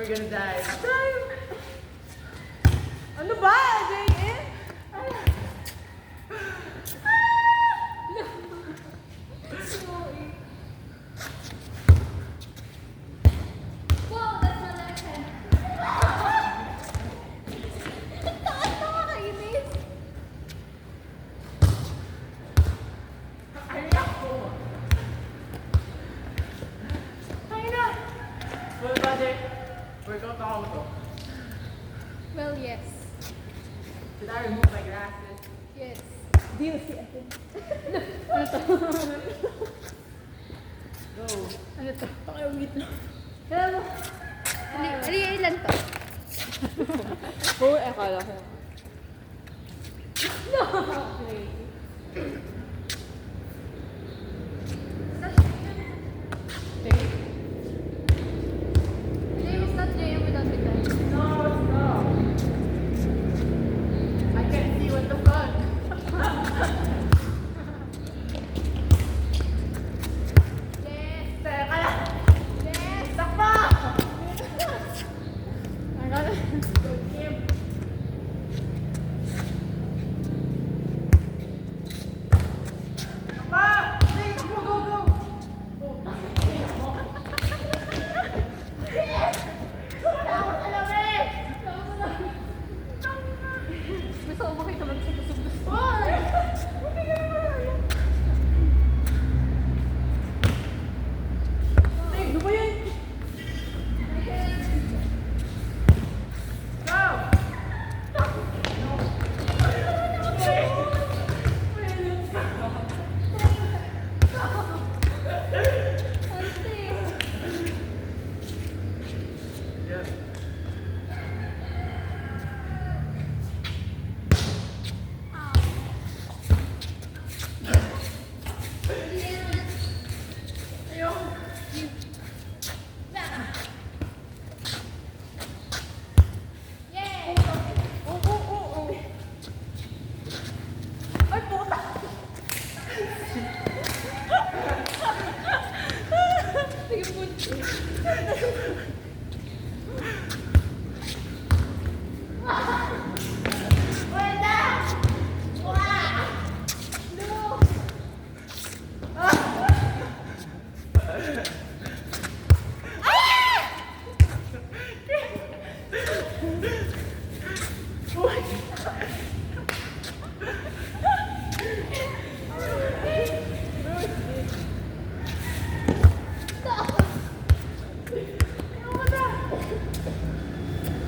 gonna die. Ano ba, JN? Wow, that's my left hand. Nakakainis. Ayak ko. Ay na. Well, buddy, workout ako to. Well, yes. Should I remove my glasses? Yes. Di mo si Ate. Go. Ano to? Pakiugit lang. Hello. Ilan to? Oo, akala ko. No! Name is not JM without the guy. No, stop. I can't see what the fuck. Yes! Teka lang. Yes! Takpa! Ano? Good game. Takpa! Hey, go, go, go! Takot ka lang eh! Gusto ko makita magsugusugos. Hoy! Buti ka naman. Hey, ano ba yan? Go! Ay, puta!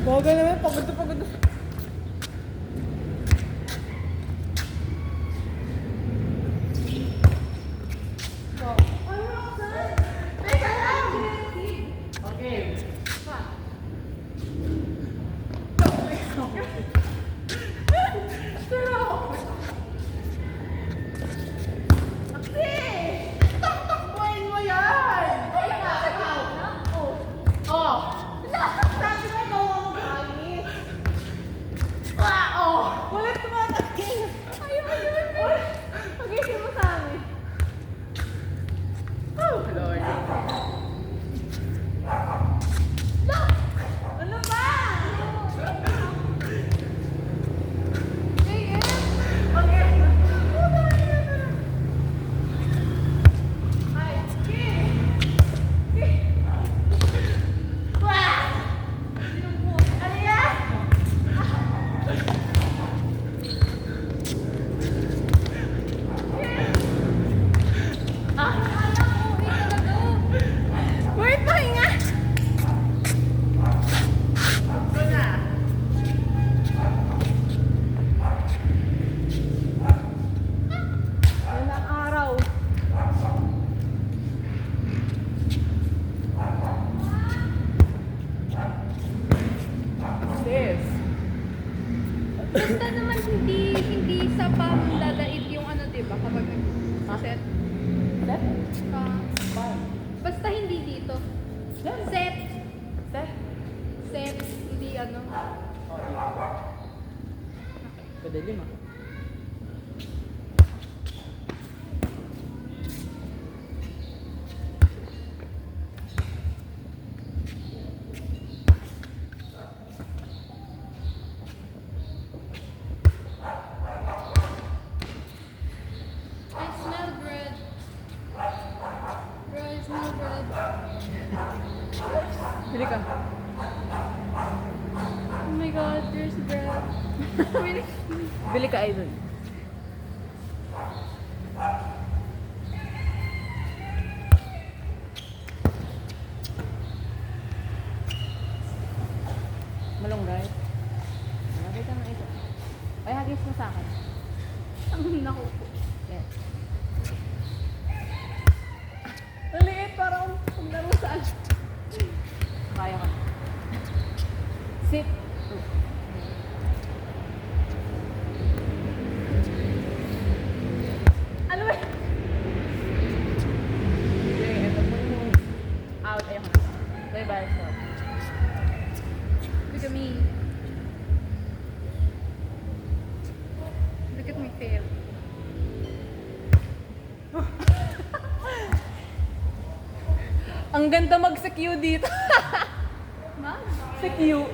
Bagal naman, pagod na pagod na. Okay. Taktakbuhin mo yan! Oh! Sabi mo ikaw ang mag-alis. Bili ka. Oh my god, there's breath. Really? Bili ka, Idol. Malunggay. Malagay ka ng ito. Ay, hagis mo sa akin. Ang naku po. Yes. Maliit, parang paglaro saan. Kaya ka. Sit. Ano ba? Okay, ito mo yung out. Ayoko na. Bye-bye. So. Look at me. Look at me fail. Ang ganda mag-secure dito. Ma? Secure.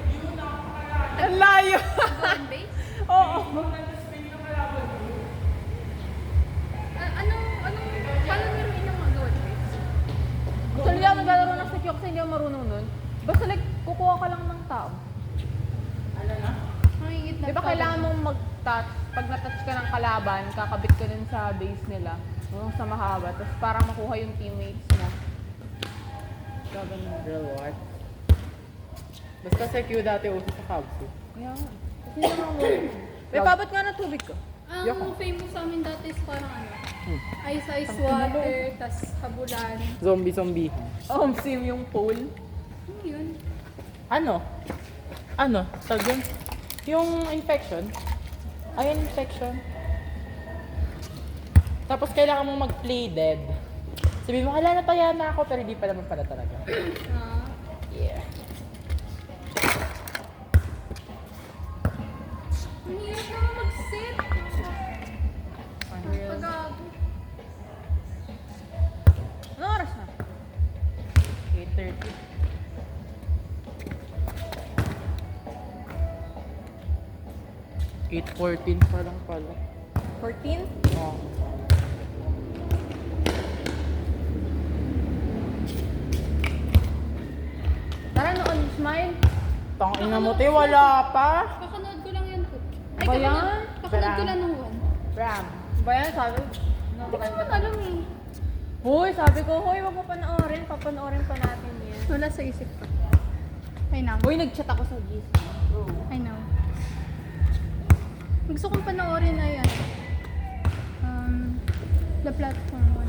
Ang layo. Go on base? Oo. Paano meron yung mga go on base? So, hindi ako naglalaro ng secure kasi hindi ako marunong nun. Basta like, kukuha ka lang ng tao. Mahingit na. Di ba kailangan mong mag-touch? Pag na-touch ka ng kalaban, kakabit ka dun sa base nila. Hanggang sa mahaba. Tapos para makuha yung teammates mo. Gagawin real what? Basta secure dati uso sa Cubs. Kaya nga. Kasi hindi naman mo. May pabot nga ng tubig ko. Ang famous sa amin dati is parang ano, ice water, tas habulan. Zombie. Sim yung pool. Ano yun? Ano? Ano? Tawag yun? Yung infection? Ayun, infection. Tapos kailangan mong mag-play dead. Sabihin mo, hala, nataya na ako, pero hindi pa naman pala talaga. Ah, Yeah. ang hirap naman mag-sit. Pag-ago. Anong oras na? 8:30. 8:14 pa lang pala. 14? Oh. Tara noon, smile. Tangina mo, te, wala pa. Kakanood ko lang yan po. Ay, Ba yan? kakanood ko lang ng one. Ram. Ba yan, sabi? Hindi ko naman alam eh. Hoy, sabi ko, hoy, wag mo panoorin. Papanoorin pa natin yan. Wala sa isip ko. I know. Hoy, nag-chat ako sa GC. I know. Gusto kong panoorin ay ano. The platform one.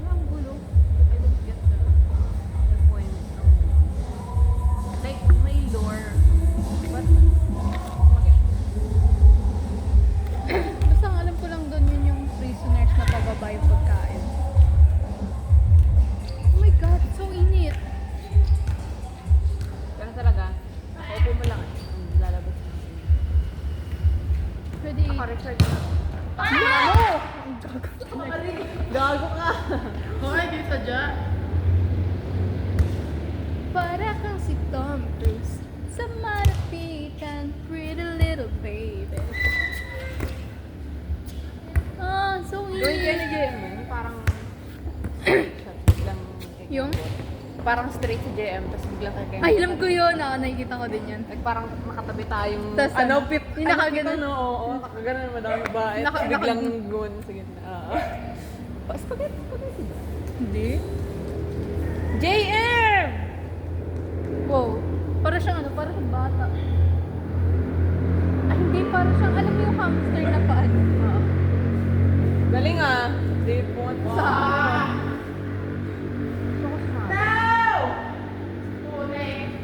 Ang gulo. I don't get the point. Like, may lore. But, okay. Basta ang alam ko lang doon yun yung prisoners na pababa yung pagkain. Oh my god, it's so init. Ganun talaga. Paupo mo lang. Lalabas. Pwede. Naka-record na. Ano? Gago ka. Hoy, di sadya. Para kang si Tom Cruise sa malapitan, pretty little baby. Ah, so Gawin kayo ni init. JM eh. Parang straight shot. Biglang Yung? parang straight si JM, tapos biglang kayo. Ay, alam ko yun. Nakikita ko din yan. Like parang nakatabi tayong Tas ano, pit. yung nakaganon. No, oo, nakaganon madami ba? Eh, biglang gun sa gitna. Oo. Spaghetti ba? Hindi. JM! Wow. Para siyang ano, para siyang bata. Ay, hindi. Para siyang, alam mo yung hamster na paano. Oo. Galing ah. Dave Pont. Sa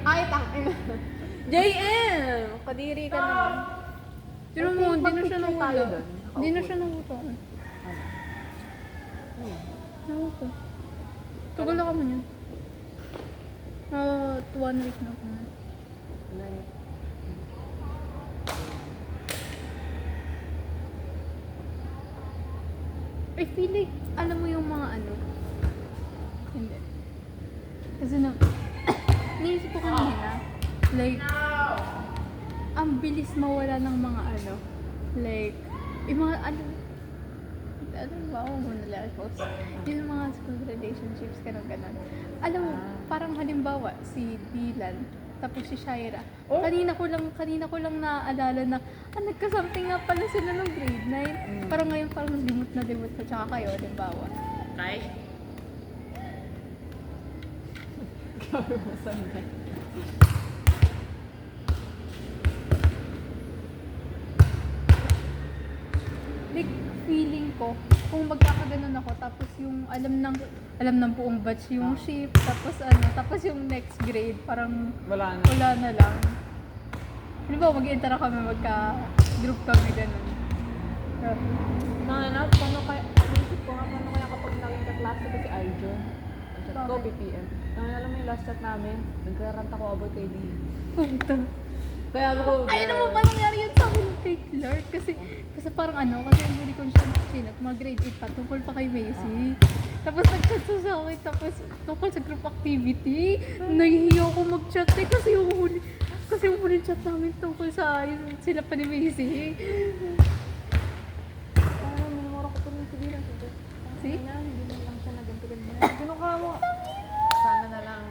Ay, tangin. JM! Kadiri ka naman. Pero mo, hindi na siya Mag-picture tayo nawala. dun. Hindi na siya nawala. Nawala. Tagal na kami niyan. 1 week na kami. I feel like, alam mo yung mga ano. Hindi. Kasi na, niisip ko kanina, like, ang bilis mawala ng mga ano. Like, yung mga ano, alam ba, huwag mo na post. Yung mga school relationships, ganun. Alam mo, parang halimbawa, si Dylan, tapos si Shaira. Oh. Kanina ko lang naaalala na, nagka-something nga pala sila nung grade 9. Parang ngayon, parang limot na tsaka kayo, halimbawa. Kay? Like, feeling ko, kung magkakaganon ako, tapos yung alam ng buong batch yung shift, tapos yung next grade, parang Wala na. wala na lang. Ano ba, mag-intera kami, magka-group kami, ganun. Paano kaya, naisip ko nga, paano kaya kapag naging kaklase ko si Arjun? Chat ko, Bakit? PPM. Alam mo yung last chat namin, nagkarant ako about kay Lee. Puta. Kaya ako, Ay, ano mo ba nangyari yun sa akin kay Clark? Kasi parang kasi hindi ko siya chinat, mga grade 8 pa, tungkol pa kay Macy. Tapos nag-chat siya sa akin, tapos tungkol sa group activity. Nahihiyo ako mag-chat kasi yung huli chat namin tungkol sa sila pa ni Macy. parang minumura ko pa rin si Dylan. See? Hindi na lang siya naganti-ganti. Ginukha mo. Sana na lang.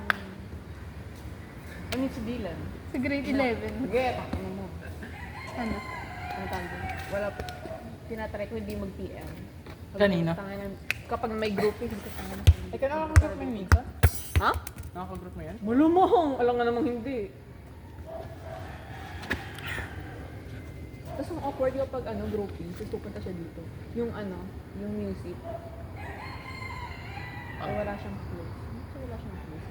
Ano si Dylan? Sa grade 11. Sige, ano mo. Ano? Ano tawag doon? Wala, tinatry ko hindi mag-PM. Kanina? Kapag may group, hindi ko tangan. Ikaw nakaka-group mo yung minsan? Ha? Nakaka-group mo yan? Malumong! Alam nga namang hindi. Tapos ang awkward kapag grouping, tapos pupunta siya dito. Yung music. Ay, wala siyang close. Kasi wala siyang close.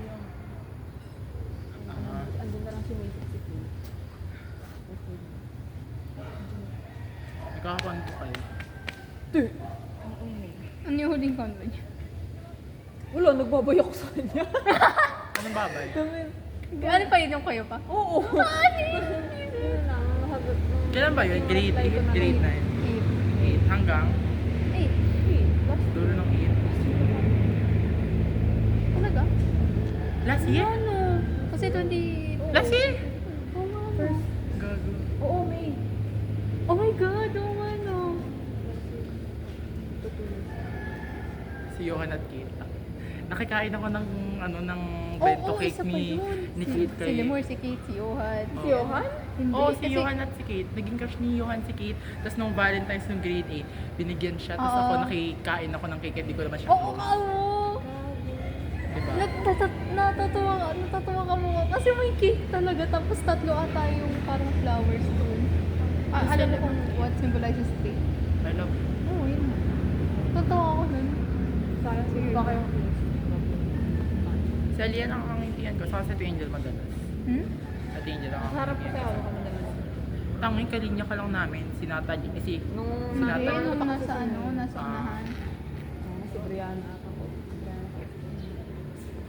Andun na lang si music si Queen. Okay. Nagkakakuan ko kayo. Ano yung huling convo niya? Wala, nagbabay ako sa kanya. Anong babay? Ano pa yun yung kayo pa? Oo. Kailan ba yun? Grade 8? Grade 9? 8 hanggang? 8. Dulo ng 8? Talaga? Last year? Ano? Kasi 20... Last year? Oo nga. First. Gago. Oo, May. Oh my God, oo nga no. Si Johan at Kate. Nakikain ako ng bento Oo, cake isa pa ni yun. Kate Si kay... Lemur, si Kate, si Johan. Si Johan? Hindi, Oo, si kasi- Johan at si Kate. Naging crush ni Johan si Kate. Tapos nung Valentine's nung grade 8, binigyan siya. Tapos Oo. ako nakikain ako ng cake. Hindi ko naman siya Oo kinuha. nga mo. Diba? Natatawa ka mo. Kasi may cake talaga. Tapos 3 ata yung parang flowers doon. Alam mo kung what symbolizes cake? I love you. Oo, yun nga. Tatawa ako nun. Sayang si Baka yung close. Si Alian ang kangintian ko. Saka si Ate Angel madalas. Hmm? Ate Angel ang Harap ko kangintian kaya ko. ako naman. Tanging kalinya ka lang namin. Si Natalie. Si Nung Sinata- Hindi, nung nasa nasa unahan. si Brianna ako.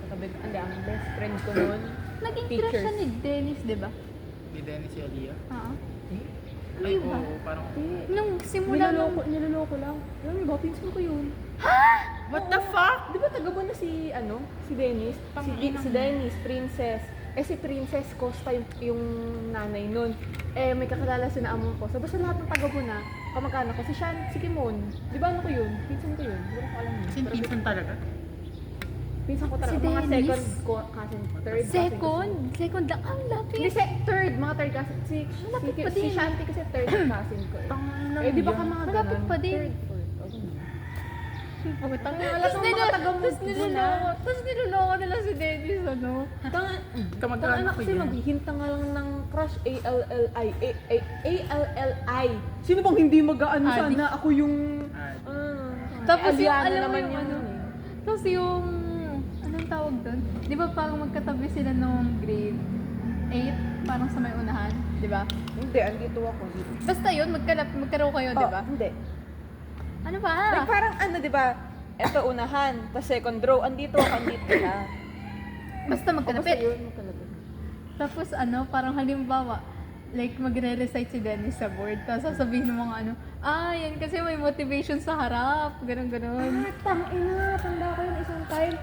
Katabi, hindi, ang best friend ko noon. Naging crush siya Teachers. ni Dennis, di ba? ni Dennis si Alia. Oo. Ay, Ano ba? oo. Parang... Nung simula nung... Niloloko lang. Alam mo ba, pinsan ko yun. What the fuck? Di ba taga na si Dennis? Si Dennis, Princess. Si Princess Costa yung nanay nun. May kakilala si na amo ko. So, basta lahat ng taga na, kamag-anak ko, si Kimon. Di ba ko yun? Pinsan ko yun. Hindi ko alam yun. Kasi pinsan talaga. Pinsan ko talaga. Si Mga Dennis? second cousin, third cousin. Second lang. Ang lapit. Hindi, third. Mga third cousin. Malapit pa Si din. Shanti kasi third cousin ko. Di ba ka mga Malapit ganun? pa din. Third, fourth. O, ganun. Tapos mga taga-Mugbo tapos niloloko nila si Dennis, ano? Kamag-anak Anak ko kasi yun. maghihinta nga lang ng crush A-L-L-I. A-L-L-I. Sino bang hindi mag-aano Adi. sana? Ako yung... Tapos yung, Aliana alam mo naman yung yun ano, eh. tapos yung, anong tawag doon? Di ba parang magkatabi sila nung grade 8, parang sa may unahan, di ba? Hindi, andito ako. Basta yun, magkaroon kayo, di ba? Hindi. Ano ba? Like parang di ba? Ito unahan, tapos second row. Andito ako, andito siya. Basta Basta magkalapit. yun, magkalapit. Tapos parang halimbawa, like magre-recite si Dennis sa board, tapos sasabihin ng mga yan kasi may motivation sa harap, ganun. Tangina, tanda ko yun isang time.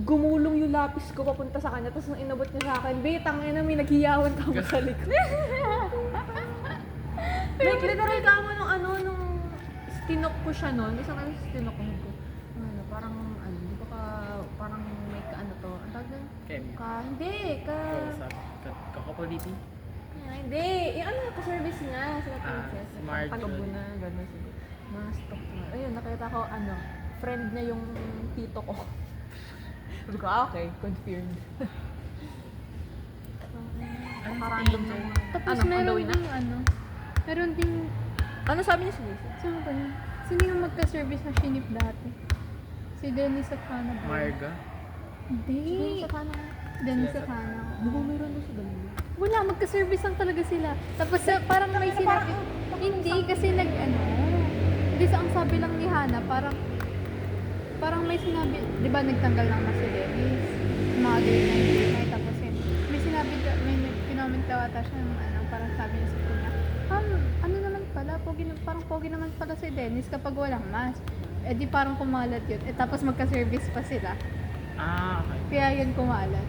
Gumulong yung lapis ko papunta sa kanya, tapos nung inabot niya sa akin, tangina, may naghiyawan ka mo sa likod. Like, literal ka mo nung tinok ko siya noon. Isang ano tinok ko. Ano, parang, ano, di ba parang may ano to. Ang tawag doon? Kemi. Hindi, Kakapaliti? Hindi. Yung ano, ka-service niya sa princess. smart Pagabo yun. na, gano'n siguro. Mga stock na. Ayun, nakita ko, ano, friend niya yung tito ko. Sabi ko, okay, confirmed. Ano Parandom stage? ng Tapos ano, on the meron way na? ding ano, meron ding, Ano sabi niya si Lisa? sino ba yun? Sino yung magka-service na shinip dati? Si Dennis at Hannah ba? Marga? Hindi. Sa kanan. Dennis Sila at sa- Hannah. Di ba meron doon sa dalawa? Wala, magka-service lang talaga sila. Tapos parang may sinabi, hindi kasi hindi sa ang sabi lang ni Hannah, parang may sinabi, di ba nagtanggal lang na si Dennis, mga grade 9, tapos yun, may sinabi, may kinoment daw ata siya ng parang sabi niya sa kuya, ano naman pala, parang pogi naman pala si Dennis kapag walang mask. Eh di parang kumalat yun. Eh tapos magka-service pa sila. Okay. Kaya yun kumalat.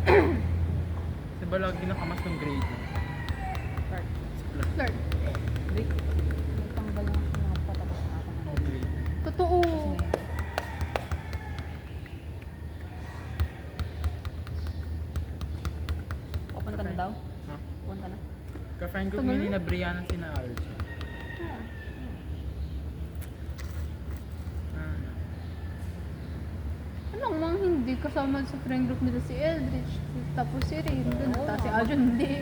Kasi ba lagi nakamas ng grade? Start. Flirt. Break. Nagtanggal lang ako ng patapos na ako. Oh, grade. Totoo. Pupunta na daw? Ha? Pupunta na? Ka-friend group Tagal yun ni na. na Brianna sina Arj. Anong mga hindi kasama sa friend group nila si Eldridge, tapos si Rin, tapos si Ajon hindi.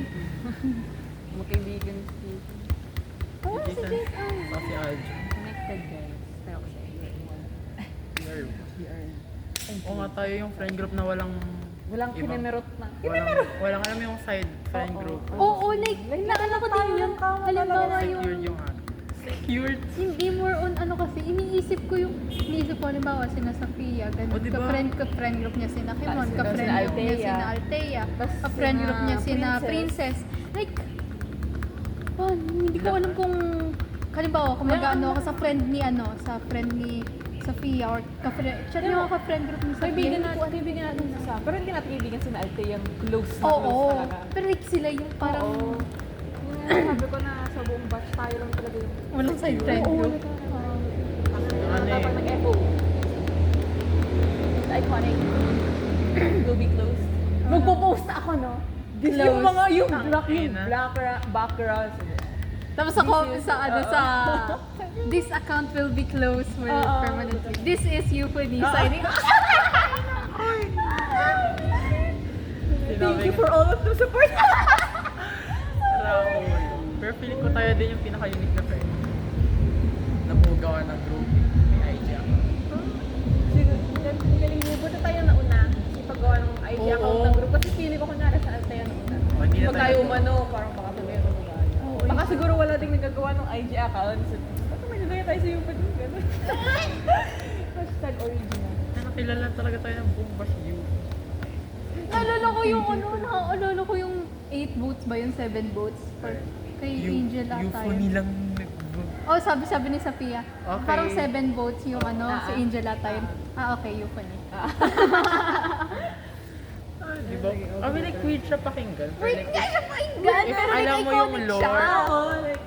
Magkaibigan si Oo, si Jake ay. Si Arj. Connected guys. Pero kasi, Oo nga tayo yung friend group na walang walang Iba. kinimerot na. walang alam yung side friend group. Oo, like, naano ko din yun. Halimbawa yung, Secured yung Secured? hindi more on ano kasi, iniisip ko, halimbawa, sina Sofia, ganun, O, diba? ka-friend group niya sina Kimon, Sina ka-friend group niya Althea. sina Althea, Tas ka-friend sina group niya sina Princess. Princess. Like, hindi ko alam kung, halimbawa, kung mag-ano ako sa friend ni Sofia or ka-friend, siya rin yung ka-friend group ni Sofia. Kaibigan Hindi ko natin si Sam. Pero hindi natin kaibigan si Alte yung close na Oo, close talaga. pero like sila yung parang Oo. Yun nga, sabi ko na sa buong batch tayo lang talaga yung walang side friend group. Ano eh? Kapag nag-FO. It's iconic. Will be close. Magpo-post na ako, no? This Close. yung mga yung black yung Ina. backgrounds. Tapos ako This is- sa this account will be closed permanently. This is Euphony signing. Thank you for all of the support. Raul. Pero feeling ko tayo din yung pinaka-unique na friend. Nabugawa ng group. May idea. Galing mo. Buta tayo na una. Ipagawa ng ID Oo. account ng group. Kasi feeling ko kunwari sa Altea na una. Oh, hindi na Pag tayo- tayo umano, parang baka sabihin ng mga. Oo, Baka siguro wala ding nagagawa ng IG account. So, ba't may nagaya tayo sa yung pag gano'n? Hashtag original. Nakilala talaga tayo ng buong bash you. Naalala ko yung 8 votes ba yun? 7 votes? Or kay Angel ata Euphony yun. lang Oh, sabi ni Sophia. Okay. Parang 7 votes yung si Ah. Angel ata yun. Okay, Euphony. Di ba? I mean, like, weird siya pakinggan. Pero Wait, like, nga siya pakinggan! If Pero alam mo yung iconic lore. siya. Oo, like,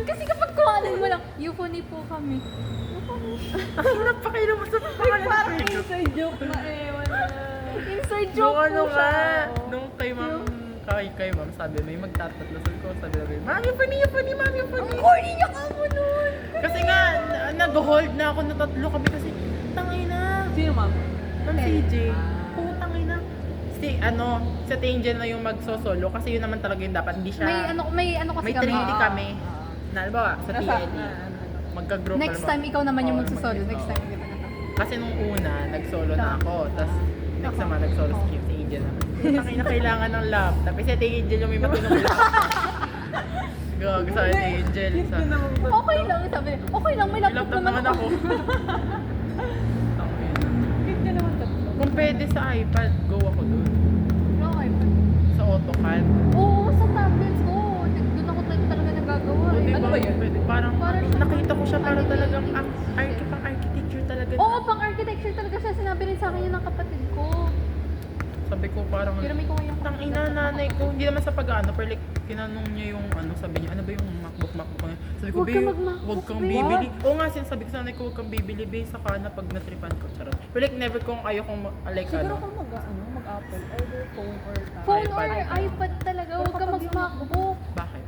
Kasi kapag kuhanan mo lang, Euphony po kami. Ang napakailan mo sa pangalan parang ng group. inside joke na ewan na. Inside Nung joke ano po siya. nga, nung kay ma'am, sabi, may magtatatlo. Sabi ko, Ma'am, Euphony, Ma'am, Euphony. Ang corny niya ka mo nun! Kasi nga, nag-hold na ako na tatlo kami kasi, tangay na. Sino ma'am? Ma'am CJ. Putangay na. Si Angel na yung magso-solo kasi yun naman talaga yung dapat. Hindi siya, May ano kasi may kami. 3D kami. Na, halimbawa, sa Nasa, TLE. Magka-group. Next halimbawa. time, ikaw naman yung Oo, magsasolo. Next oo. time, kita na. Kasi nung una, nag-solo na ako. Tapos, next naman, nag-solo si Kim, si Angel naman. Tangay na kailangan ng laptop. Kasi si Angel yung may matinong laptop. Gago sa akin, Angel. Cute din naman ba? Okay lang, sabi niya. Okay lang, may May laptop laptop naman ako. Cute ka naman tatlo. Kung pwede sa iPad, go ako dun. Okay. Sa AutoCAD. Oo, sa tablets ko. Doon ako talaga nagagawa. O, eh. diba? Ano ba yun? Pwede, parang, Parang siya- nakita ko siya para Ano talagang yun? pang architecture talaga. Oo, pang architecture talaga siya. Sinabi rin sa akin yun ng kapatid ko. Sabi ko parang, Piramay ko ngayon. tang ina nanay ko, hindi naman sa pag-ano, pero like, kinanong niya yung sabi niya, ano ba yung MacBook niya? Sabi Sabi ko, Huwag ka "Babe, mag-MacBook, huwag kang babe." bibili. Oo nga, sinasabi ko sa nanay ko, huwag kang bibili, babe, saka na pag natripan ko, charot. But like, never kong ayaw kong, like, Siguro ano. kung mag-Apple, either phone or Phone iPad. or iPad talaga, huwag ka kapag yung mag-MacBook. Bakit?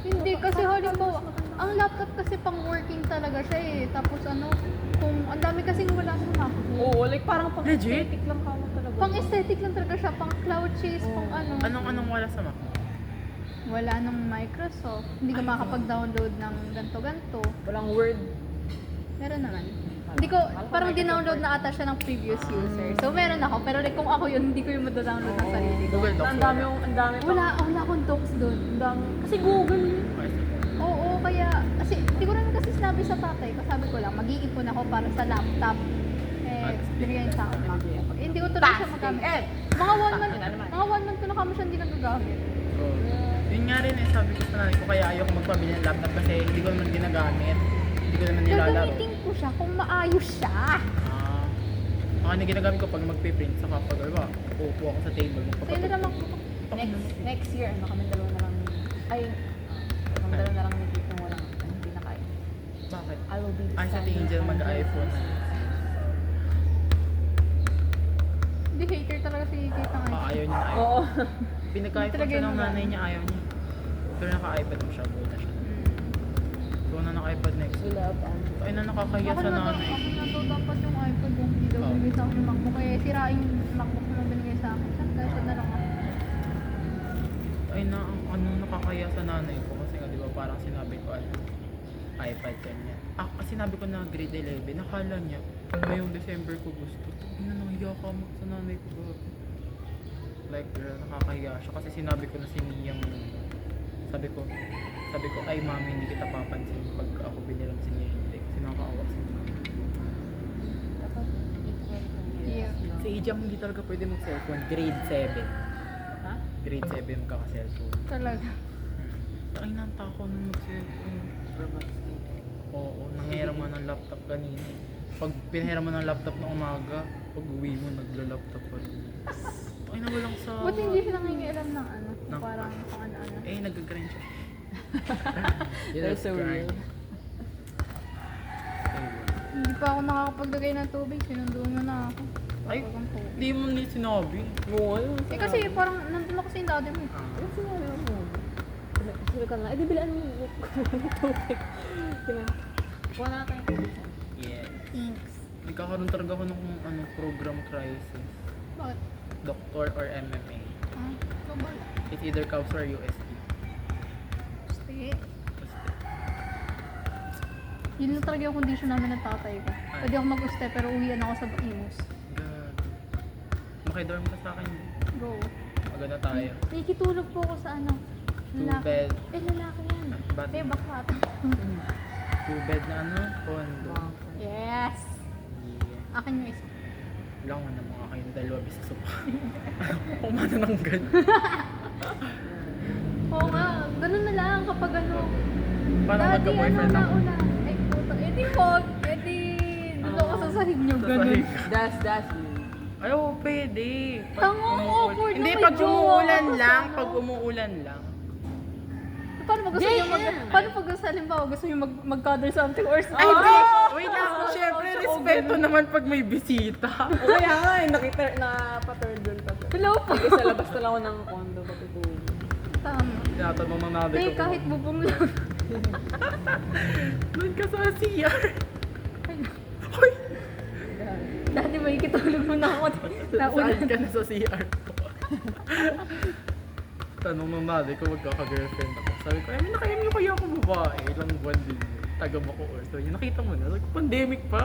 Hindi, kasi halimbawa, ang laptop kasi pang working talaga siya eh. Tapos ano, kung ang dami kasing wala sa MacBook. Oo, like parang pang Legit? aesthetic lang kamo talaga. Pang aesthetic lang talaga siya, pang cloud chase, pang ano. Anong wala sa Mac? Wala nung Microsoft. Hindi ka makakapag-download ng ganto-ganto. Walang Word. Meron naman. Hindi ko, parang dinownload na ata siya ng previous user. So meron ako, pero like, kung ako yun, hindi ko yung madadownload ng sarili ko. Google Docs. Ang dami Wala akong docs doon. Ang dami. Kasi Google yun. Oo, kaya, kasi, hindi ko naman kasi sinabi sa tatay ko, sabi ko lang, mag-iipon ako para sa laptop. Eh, binigyan sa akin MacBook. Eh, hindi ko tuloy siya magamit. Mga 1 month ko na kamo siya hindi nagagamit. So, yun nga rin eh, sabi ko sa nanay ko, kaya ayaw ko magpabili ng laptop kasi hindi ko naman ginagamit. Hindi ko naman nilalaro. Gagamitin ko siya kung maayos siya. Ang ano ginagamit ko pag magpiprint, saka pag uupo ako sa table, Sa'yo na magpapatugtog. naman ko. Next year, ano kami dalawa na lang. Ay, kami dalawa na lang ni Kate na walang, hindi na kaya. Bakit? I will be the Ay, sa standard Angel mag-iPhone. Hindi hater talaga si Kate ng Ayaw niya na iPhone. Oo. Pinagka-iPhone Talaga siya yun ng naman. nanay niya, ayaw niya. Pero naka-iPad mo siya, go na siya. So na naka-iPad next. We love Android. Ay na nakakahiya sa nanay. Ako na daw dapat yung iPad yung hindi daw Oh. binigay sa akin yung MacBook. Eh, sirain yung MacBook na binigay sa akin. Kaya siya na lang ako. Ay na, ang ano nakakahiya sa nanay ko. Kasi nga, di ba, parang sinabi ko, iPad kanya. Sinabi ko na grade 11, nakala niya, ngayong December ko gusto. Ina, nahiya ka sa nanay ko. Bro. Like, girl, nakakahiya siya. Kasi sinabi ko na siniyang, sabi ko, ay mami, hindi kita papansin pag ako binilang si niya, hindi. Kasi nakakaawa si niya. Dapat Yeah. Si Ijam hindi talaga pwede mag-cellphone. Grade 7. Ha? Grade 7 magkaka-cellphone. Talaga. Ay, nanta ako nung mag-cellphone. Oo, nangyayari mo ng laptop kanina. Pag pinahiram mo ng laptop na umaga, pag uwi mo, nagla-laptop pa rin. Ay, nawalang sa... Ba't hindi siya nangingialam ng ano? Ng- Parang pang ano-ano. Eh, nag-grind siya. They're so real. Hindi pa ako nakakapaglagay ng tubig. Sinunduan mo na ako. Ay, Huwag kang tubig. hindi mo ni sinabi. Oo, Eh kasi parang nandun ako sa yung daddy mo. eh. Ano sinabi mo? Sinabi ka na, di bilaan mo yung tubig. Kuha na tayo tubig. Yes. Thanks. Nagkakaroon talaga ako ng program crisis. Bakit? Doctor or MMA. Ah, global. It's either CAUS or USD. Sige. Yun lang talaga yung condition namin ng tatay ko. Pwede ako mag-uste pero uwian ako sa Imus. God. Makidorm ka sa akin. Go. Maganda tayo. Nakikitulog po ako sa ano. Two bed. Eh, lalaki yan. Ba't? Eh, baklat. 2 bed na ano? Condo. Yes! Yeah. Akin yung isa. Lang mo na mga kayong dalawa bisa sopa. Kumano ng ganun. Oo nga, ganun na lang kapag ano. Paano Daddy, magka-boyfriend ano ako? na una? Ay, puto. Eh, di wag. Eh, di... Doon ako sa sahig nyo, Sa ganun. sahig. Das. Ay, oo, pwede. Tango, awkward Hindi, na may pag jowa umuulan ako sa lang. ano. Pag umuulan lang. Paano pag gusto nyo paano pag gusto, halimbawa, gusto nyo mag-cuddle something or Ay, something? hindi! Wait lang. Siyempre, respeto naman pag may bisita. O kaya nga, na-paturn doon pa. Hello po. Sige, sa labas na lang ako ng condo, patutulog. Tama. Tinatanong ng nabi Eh, ko. kahit bubong lang. Doon ka sa CR. Hoy! Dati may kitulog mo na ako. Saan ka na sa CR ko? Tanong ng nabi ko magkaka-girlfriend ako. Sabi ko, may nakayam niyo kaya ako babae. Ilang buwan din. Taga Bacoor. So, yun, nakita mo na. Sabi ko, pandemic pa.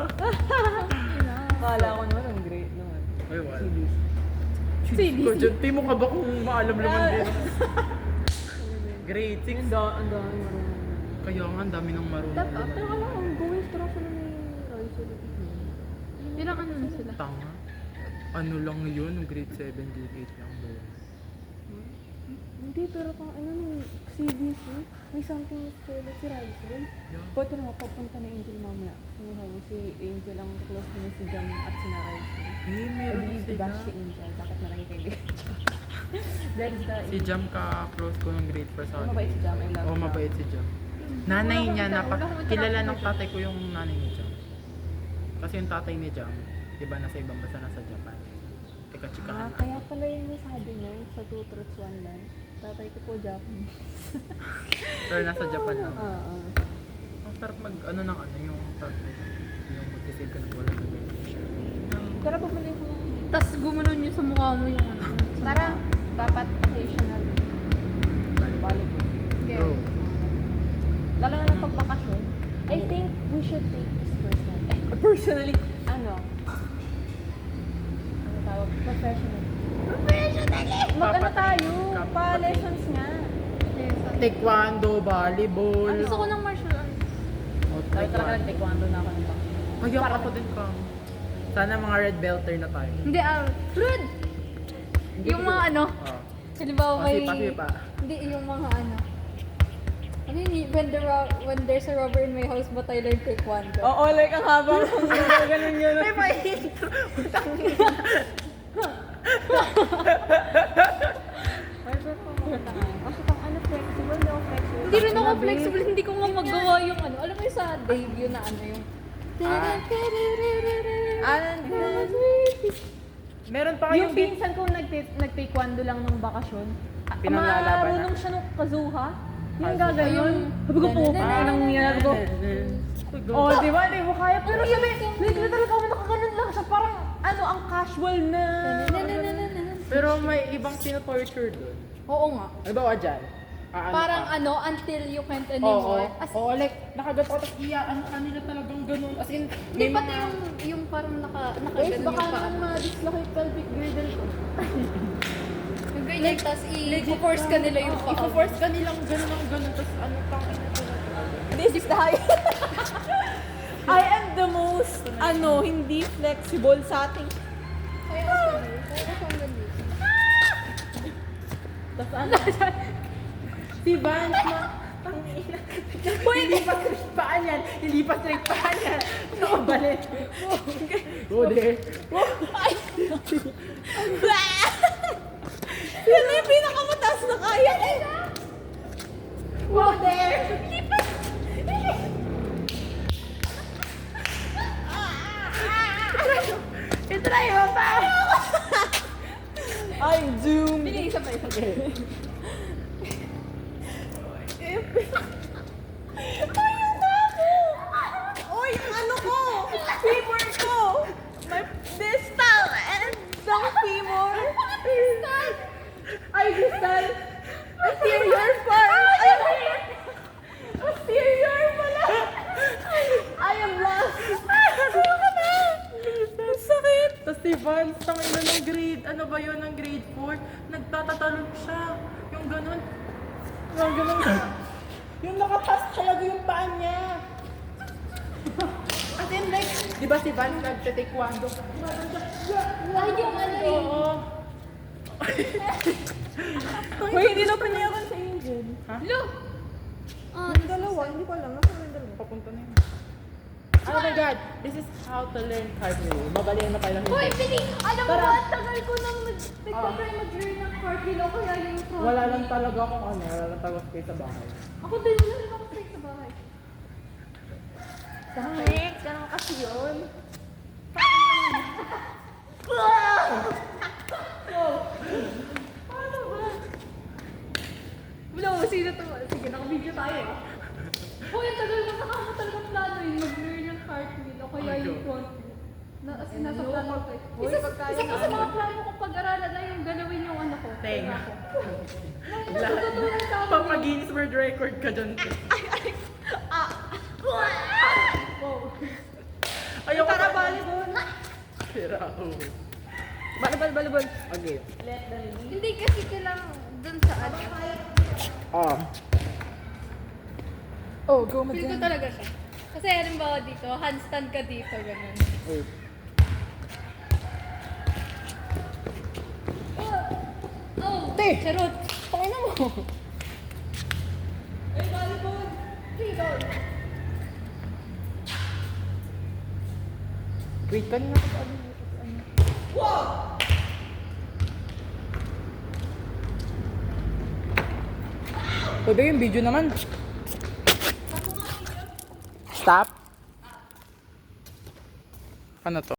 Akala ko naman, ang great naman. Ay, wala. CDC. Ko, John, mo ka ba kung maalam naman din? Grade 6. Ang dami marunong. Kaya nga, ang dami ng marunong. Dapat, pero alam ko, ang going instruction na may Royce ulit. Ilang ano na sila? Tanga. Ano lang yun, grade 7, grade 8 lang doon. Hindi, pero kung ano nung CDC, may something with si Rysel. Yeah. Pwede naman, papunta na Angel mamaya. Si Angel ang close niya si Jam at si Rysel. Eh, meron Pwede sila. bash si Angel, bakit marami kaibigan siya? That is the... Si Jam ka-close ko ng grade 1 sa Oh, mabait si Jam, I love Oh, Jam. mabait si Jam. Nanay niya, Wala akong kilala ng interaction. tatay ko yung nanay ni Jam. Kasi yung tatay ni Jam, di ba nasa ibang bansa, nasa Japan. Teka-chikahan na. Kaya pala yung nasabi niya sa Two Truths One Lie. Tatay ko po Japanese. Pero nasa Japan lang. Oo. Ang sarap mag, ano ng ano, yung tatay. Yung mag-save ka ng wala na Tara, pabalik mo. Tapos gumunon yun sa mukha mo yung ano. Tara, dapat occasional. Balik. Go. Lalo na ng pagbakasyon. I think we should take this personally. Ano? Ano tawag? Professionally. Mag-ano tayo? Pa-lessons nga. Taekwondo, volleyball. Gusto ko ng martial arts. Sabi talaga nag-taekwondo na ako ng bakasyon. Kaya ako din ka. Sana mga red belter na tayo. Hindi, Red! Yung mga ano, Oh. halimbawa may... Kasi pa. Hindi, yung mga ano. Ano yun, when there's a robber in my house, but I learned taekwondo. Oo, like ang habang ganun yun. May pa-intro. Kasi pang ano, flexible, no? Flexible. Hindi rin ako flexible, hindi ko nga magawa yung ano. Alam mo yung sa debut na ano yung... Meron pa Yung kayong beat. pinsan ko nag-taekwondo lang nung bakasyon. Pinanglalaban na? Marunong siya nung kazuha. Yung Kazuha. gagayon. Sabi ko po, nang niya ko. Oh, di ba? Di mo kaya. Pero sabi, literal ako nakaganon lang siya. Parang, ano, ang casual na. Pero may ibang sino-torture doon. Oo nga. Ano ba dyan? Parang ano, until you can't anymore. As, Oo, like, nakagato ko, tapos ano kanila talagang ganun. As in, Hindi may pati mga... yung parang Guys, nakaganon baka yung paa. naman ma-dislocate pelvic girdle ko. Yung ganyan, tas i-force ka nila yung paa. Ipo-force ka nilang ganun ang ganun, tapos ano pang This is the high. I am the most, hindi flexible sa ating. Kaya ko hanggang dito. Tapos ano? Si Vance na... Hindi pa straight paan yan. Hindi pa straight paan yan. Nakabalik. Bode. Yan na yung pinakamataas na kaya. Wow, there! Itry mo pa! I'm doomed. Hindi, isa pa. Ayun na ako! Oh, yung ano ko! Femur ko! My distal and the femur. Distal! Ay, distal! Posterior part! Posterior pala! I am lost! Ang sakit! Tapos si Vance, tangin na ng grade, ano ba yun, ng grade 4, nagtatatalon siya. Yung ganun. Yung ganun. Yung nakapas talaga yung paa niya. As in like, di ba si Vance nagte-taekwondo? Ay, yung ano eh. Oo. Hoy, hindi na pinayakan sa Angel. Lo! Yung dalawa, hindi ko alam. Nasaan yung dalawa? Papunta na yun. Oh my God, this is how to learn cardio. Mabali na tayo ng Hoy, hindi. piling! Alam mo Tara. ba, ang tagal ko nang nagtatry mag-learn ng cardio, kaya yung pro. Wala lang talaga akong wala lang talaga space sa bahay. Ako din, wala rin ako straight sa bahay. Sakit! Ganun kasi yun. Wala, sino to? Sige, naka-video tayo ah. Hoy, ang tagal ko nakaka talagang plano yun, mag-learn ng cardio, kaya yung front. As in, nasa plano ko eh. Hoy, Isa pagkaya pa sa na. mga plano kong pag-aralan na yung galawin yung ano ko. Tenga. Ako. Natutunan sa akin. Papa Guinness World Record ka dyan. Ayoko Tara, volleyball. Sira ako. Volleyball. Okay. Let the release. Hindi kasi kailangan dun sa ano. Oh, go Feel ko talaga siya. Kasi halimbawa dito, handstand ka dito, ganun. Oh! Te! Charot! Pakina mo. Ay, volleyball! Volleyball! Wait, kanina ko pa Pwede yung video naman. Stop? Ano to?